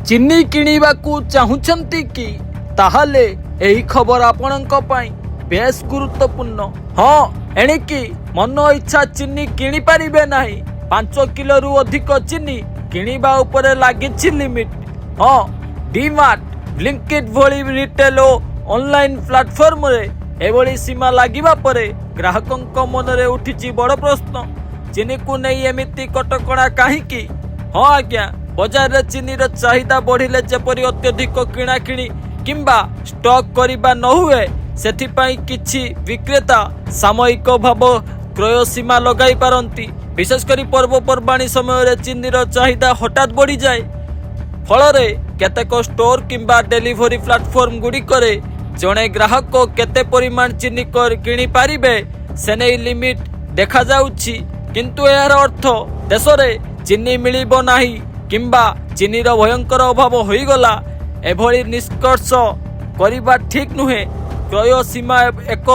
ଚିନି କିଣିବାକୁ ଚାହୁଁଛନ୍ତି କି? ତାହେଲେ ଏହି ଖବର ଆପଣଙ୍କ ପାଇଁ ବେଶ ଗୁରୁତ୍ୱପୂର୍ଣ୍ଣ। ହଁ, ଏଣିକି ମନ ଇଚ୍ଛା ଚିନି କିଣିପାରିବେ ନାହିଁ। 5 କିଲୋରୁ ଅଧିକ ଚିନି କିଣିବା ଉପରେ ଲାଗିଛି ଲିମିଟ୍। ହଁ, ଡିମାର୍ଟ, ବ୍ଲିଙ୍କିଟ୍ ଭଳି ରିଟେଲ ଓ ଅନଲାଇନ୍ ପ୍ଲାଟଫର୍ମରେ ଏଭଳି ସୀମା ଲାଗିବା ପରେ ଗ୍ରାହକଙ୍କ ମନରେ ଉଠିଛି ବଡ଼ ପ୍ରଶ୍ନ। ଚିନିକୁ ନେଇ ଏମିତି କଟକଣା କାହିଁକି? ହଁ ଆଜ୍ଞା, ବଜାରରେ ଚିନିର ଚାହିଦା ବଢ଼ିଲେ ଯେପରି ଅତ୍ୟଧିକ କିଣାକିଣି କିମ୍ବା ଷ୍ଟକ୍ କରିବା ନ ହୁଏ, ସେଥିପାଇଁ କିଛି ବିକ୍ରେତା ସାମୟିକ ଭାବ କ୍ରୟ ସୀମା ଲଗାଇ ପାରନ୍ତି। ବିଶେଷ କରି ପର୍ବପର୍ବାଣୀ ସମୟରେ ଚିନିର ଚାହିଦା ହଠାତ୍ ବଢ଼ିଯାଏ। ଫଳରେ କେତେକ ଷ୍ଟୋର କିମ୍ବା ଡେଲିଭରି ପ୍ଲାଟଫର୍ମ ଗୁଡ଼ିକରେ ଜଣେ ଗ୍ରାହକ କେତେ ପରିମାଣ ଚିନି କିଣିପାରିବେ ସେନେଇ ଲିମିଟ୍ ଦେଖାଯାଉଛି। କିନ୍ତୁ ଏହାର ଅର୍ଥ ଦେଶରେ ଚିନି ମିଳିବ ନାହିଁ କିମ୍ବା ଚିନିର ଭୟଙ୍କର ଅଭାବ ହୋଇଗଲା, ଏଭଳି ନିଷ୍କର୍ଷ କରିବା ଠିକ୍ ନୁହେଁ। କ୍ରୟ ସୀମା ଏକ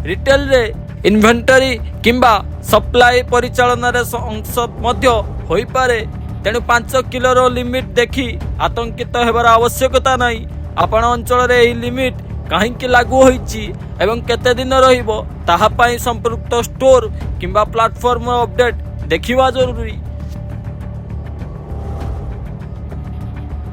ରିଟେଲରେ ଇନଭେଣ୍ଟରି କିମ୍ବା ସପ୍ଲାଏ ପରିଚାଳନାର ଅଂଶ ମଧ୍ୟ ହୋଇପାରେ। ତେଣୁ 5 କିଲୋର ଲିମିଟ୍ ଦେଖି ଆତଙ୍କିତ ହେବାର ଆବଶ୍ୟକତା ନାହିଁ। ଆପଣ ଅଞ୍ଚଳରେ ଏହି ଲିମିଟ୍ କାହିଁକି ଲାଗୁ ହୋଇଛି ଏବଂ କେତେ ଦିନ ରହିବ, ତାହା ପାଇଁ ସମ୍ପୃକ୍ତ ଷ୍ଟୋର କିମ୍ବା ପ୍ଲାଟଫର୍ମ ଅପଡେଟ୍ ଦେଖିବା ଜରୁରୀ।